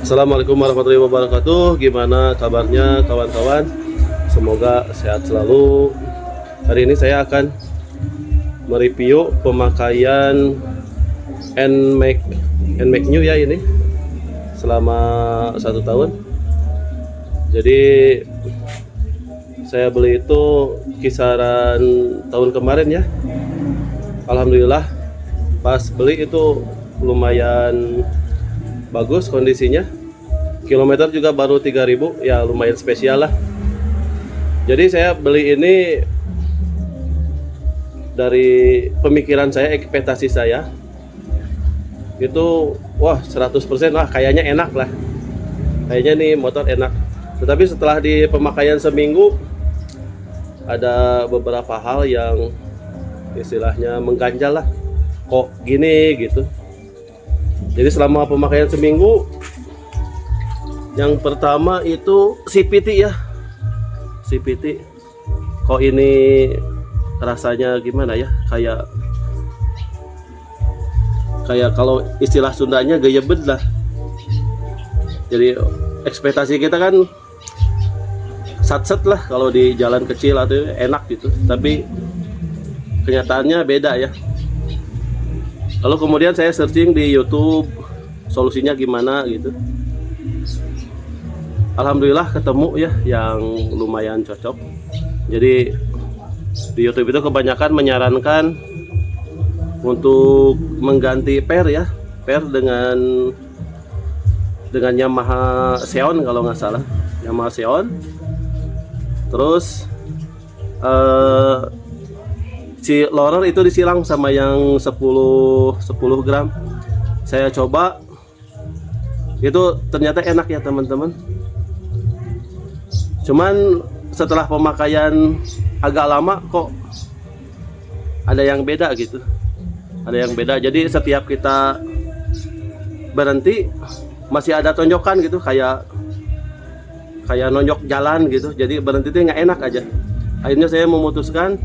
Assalamualaikum warahmatullahi wabarakatuh. Gimana kabarnya kawan-kawan? Semoga sehat selalu. Hari ini saya akan mereview pemakaian NMAX New ya ini selama 1 tahun. Jadi saya beli itu kisaran tahun kemarin ya. Alhamdulillah pas beli itu lumayan bagus kondisinya. Kilometer juga baru 3.000, ya lumayan spesial lah. Jadi saya beli ini dari pemikiran saya, ekspektasi saya itu wah 100% lah, kayaknya enak lah. Kayaknya nih motor enak. Tetapi setelah di pemakaian seminggu ada beberapa hal yang istilahnya mengganjal lah. Kok gini gitu. Jadi selama pemakaian seminggu, yang pertama itu CVT ya. CVT kok ini rasanya gimana ya? Kayak kalau istilah Sundanya geyebed lah. Jadi ekspektasi kita kan satset lah kalau di jalan kecil atau enak gitu. Tapi kenyataannya beda ya. Lalu kemudian saya searching di YouTube solusinya gimana gitu. Alhamdulillah ketemu ya yang lumayan cocok. Jadi di YouTube itu kebanyakan menyarankan untuk mengganti per ya, per dengan Yamaha Xeon kalau nggak salah, Yamaha Xeon. Terus si lorer itu disilang sama yang 10 gram. Saya coba, itu ternyata enak ya teman-teman. Cuman setelah pemakaian agak lama kok ada yang beda gitu. Ada yang beda. Jadi setiap kita berhenti masih ada tonjokan gitu, kayak nonjok jalan gitu. Jadi berhenti itu nggak enak aja. Akhirnya saya memutuskan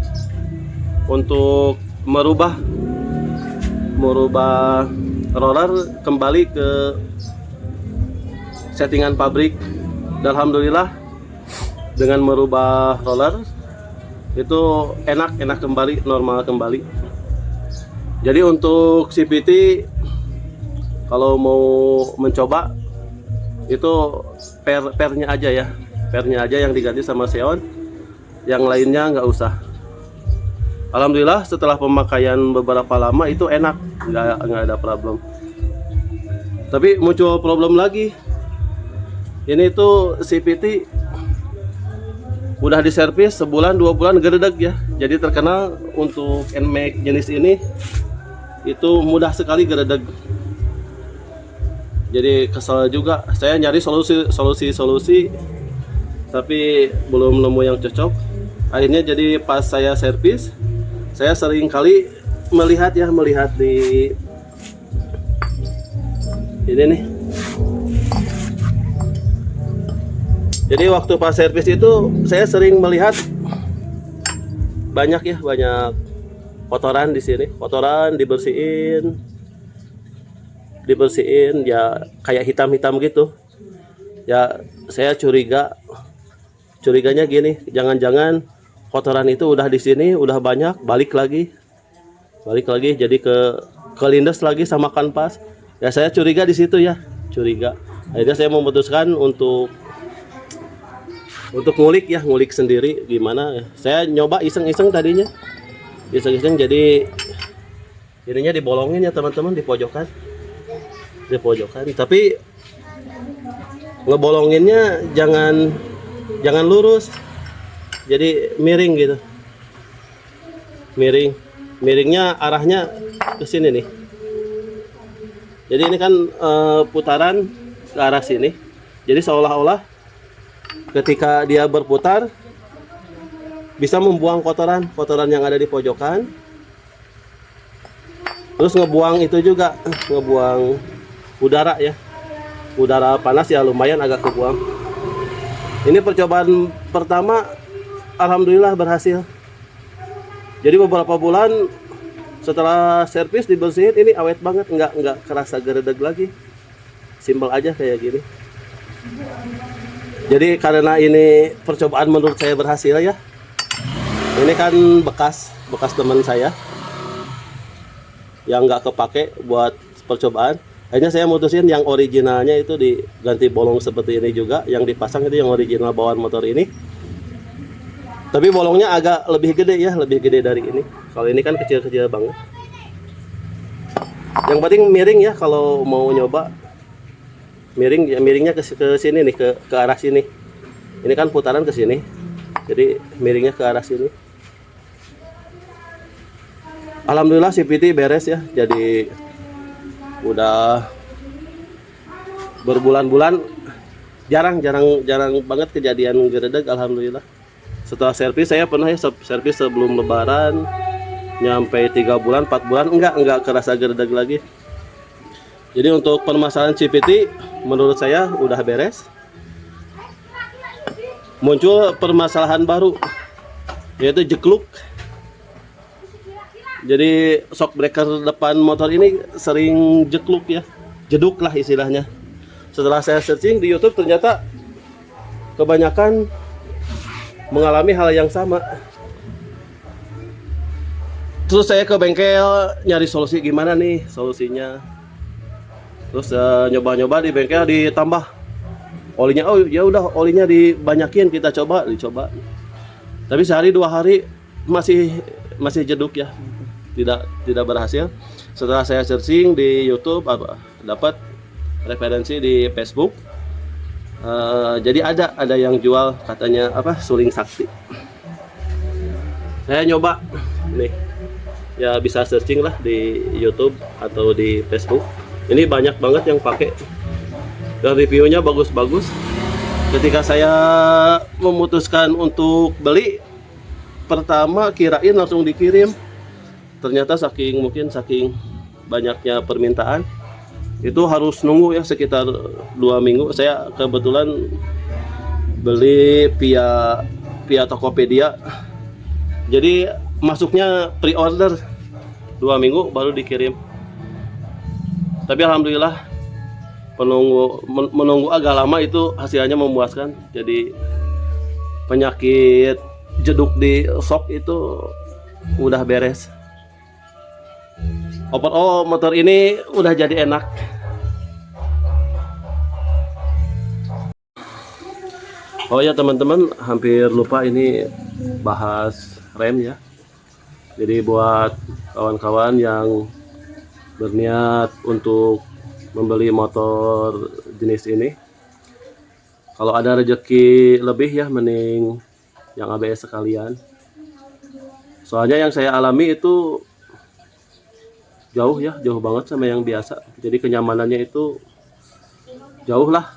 untuk merubah roller kembali ke settingan pabrik. Dan alhamdulillah dengan merubah roller itu enak kembali, normal kembali. Jadi untuk CVT kalau mau mencoba itu pernya aja ya, pernya aja yang diganti sama Xeon, yang lainnya nggak usah. Alhamdulillah setelah pemakaian beberapa lama itu enak, nggak ada problem. Tapi muncul problem lagi. Ini tuh CVT udah diservis sebulan 2 bulan gerdeg ya. Jadi terkenal untuk NMAX jenis ini itu mudah sekali gerdeg. Jadi kesal juga. Saya nyari solusi tapi belum nemu yang cocok. Akhirnya jadi pas saya servis, saya sering kali melihat di ini nih. Jadi waktu pas servis itu saya sering melihat banyak kotoran di sini. Kotoran dibersihin ya, kayak hitam-hitam gitu. Ya saya curiganya gini, jangan-jangan kotoran itu udah di sini, udah banyak, balik lagi jadi kelindes lagi sama kanvas. Ya saya curiga di situ ya, curiga. Akhirnya saya memutuskan untuk ngulik sendiri gimana. Saya nyoba iseng-iseng tadinya. Iseng-iseng jadi ininya dibolongin ya teman-teman, di pojokan. Tapi ngebolonginnya jangan lurus. Jadi miring gitu. Miringnya arahnya ke sini nih. Jadi ini kan putaran ke arah sini. Jadi seolah-olah ketika dia berputar bisa membuang kotoran yang ada di pojokan. Terus ngebuang itu juga, ngebuang udara ya. Udara panas ya lumayan agak kebuang. Ini percobaan pertama, alhamdulillah berhasil. Jadi beberapa bulan setelah servis dibersihin, ini awet banget, nggak kerasa gerdeg lagi. simpel aja kayak gini. Jadi karena ini percobaan menurut saya berhasil ya. Ini kan bekas teman saya yang nggak kepake buat percobaan. Akhirnya saya mutusin yang originalnya itu diganti bolong seperti ini juga. Yang dipasang itu yang original bawaan motor ini. Tapi bolongnya agak lebih gede ya, lebih gede dari ini. Kalau ini kan kecil-kecil banget. Yang penting miring ya kalau mau nyoba. Miring ya, miringnya ke sini nih, ke arah sini. Ini kan putaran ke sini. Jadi miringnya ke arah sini. Alhamdulillah CVT beres ya. Jadi udah berbulan-bulan jarang banget kejadian geredeg. Alhamdulillah. Setelah servis saya pernah ya servis sebelum lebaran nyampe 3 bulan 4 bulan enggak kerasa geredeg lagi. Jadi untuk permasalahan CVT menurut saya udah beres. Muncul permasalahan baru yaitu jekluk. Jadi shock breaker depan motor ini sering jekluk ya, jeduk lah istilahnya. Setelah saya searching di YouTube ternyata kebanyakan mengalami hal yang sama. Terus saya ke bengkel nyari solusi gimana nih solusinya. Terus nyoba-nyoba di bengkel ditambah olinya. Oh ya udah olinya dibanyakin, kita dicoba. Tapi sehari 2 hari masih jeduk ya. Tidak berhasil. Setelah saya searching di YouTube dapat referensi di Facebook. Jadi ada yang jual katanya suling sakti. Saya nyoba nih. Ya bisa searching lah di YouTube atau di Facebook. Ini banyak banget yang pakai dan reviewnya bagus-bagus. Ketika saya memutuskan untuk beli, pertama kirain langsung dikirim. Ternyata saking banyaknya permintaan, itu harus nunggu ya sekitar 2 minggu. Saya kebetulan beli via Tokopedia. Jadi masuknya pre-order 2 minggu baru dikirim. Tapi alhamdulillah menunggu agak lama itu hasilnya memuaskan. Jadi penyakit jeduk di shock itu udah beres. Overall motor ini udah jadi enak. Oh ya teman-teman, hampir lupa ini bahas rem ya. Jadi buat kawan-kawan yang berniat untuk membeli motor jenis ini, kalau ada rezeki lebih ya mending yang ABS sekalian. Soalnya yang saya alami itu jauh banget sama yang biasa. Jadi kenyamanannya itu jauh lah.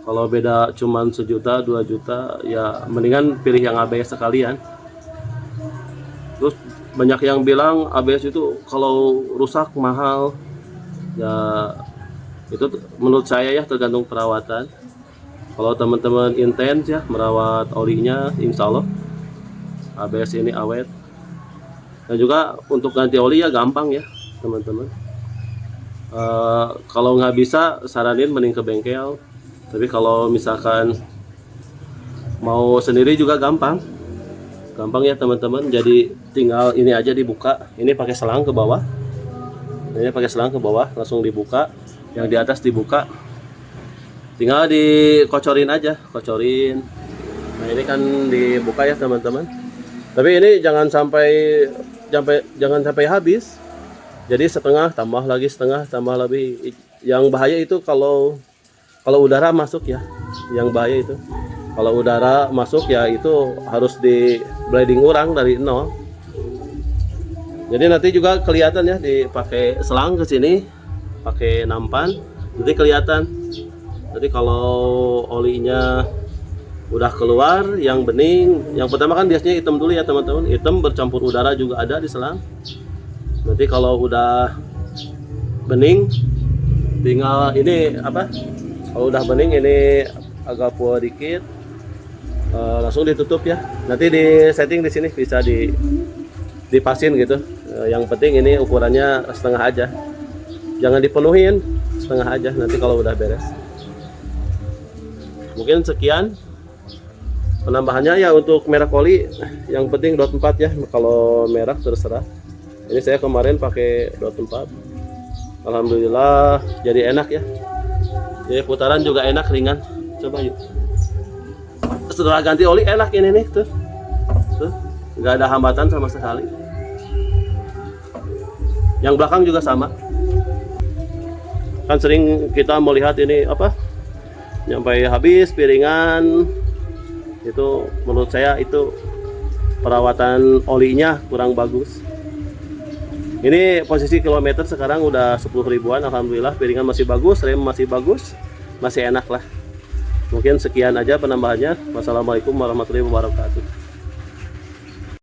Kalau beda cuman 1 juta 2 juta ya mendingan pilih yang ABS sekalian. Terus banyak yang bilang ABS itu kalau rusak mahal. Ya itu menurut saya ya tergantung perawatan. Kalau teman-teman intens ya merawat olinya, insya Allah ABS ini awet. Dan juga untuk ganti oli ya gampang ya teman-teman. Kalau nggak bisa saranin mending ke bengkel. Tapi kalau misalkan mau sendiri juga gampang ya teman-teman. Jadi tinggal ini aja dibuka. Ini pakai selang ke bawah. Langsung dibuka. Yang di atas dibuka. Tinggal dikocorin aja, Nah ini kan dibuka ya teman-teman. Tapi ini jangan sampai habis. Jadi setengah tambah lagi. Yang bahaya itu kalau udara masuk ya. Yang bahaya itu kalau udara masuk ya itu harus di bleeding ulang dari nol. Jadi nanti juga kelihatan ya dipakai selang ke sini, pakai nampan, nanti kelihatan. Jadi kalau olinya udah keluar yang bening, yang pertama kan biasanya hitam dulu ya teman-teman. Hitam bercampur udara juga ada di selang. Nanti kalau udah bening, tinggal ini kalau udah bening ini agak puas dikit, langsung ditutup ya. Nanti di setting di sini bisa dipasin gitu. Yang penting ini ukurannya setengah aja. Jangan dipenuhin, setengah aja nanti kalau udah beres. Mungkin sekian penambahannya ya. Untuk merek oli yang penting dot 4 ya, kalau merek terserah. Ini saya kemarin pakai dot 4. Alhamdulillah jadi enak ya. Jadi putaran juga enak, ringan. Coba yuk. Setelah ganti oli enak ini nih tuh. Tuh, nggak ada hambatan sama sekali. Yang belakang juga sama. Kan sering kita melihat ini apa? Nyampe habis piringan. Itu menurut saya itu perawatan olinya kurang bagus. Ini posisi kilometer sekarang udah 10 ribuan. Alhamdulillah piringan masih bagus, rem masih bagus, masih enak lah. Mungkin sekian aja penambahannya. Wassalamualaikum warahmatullahi wabarakatuh.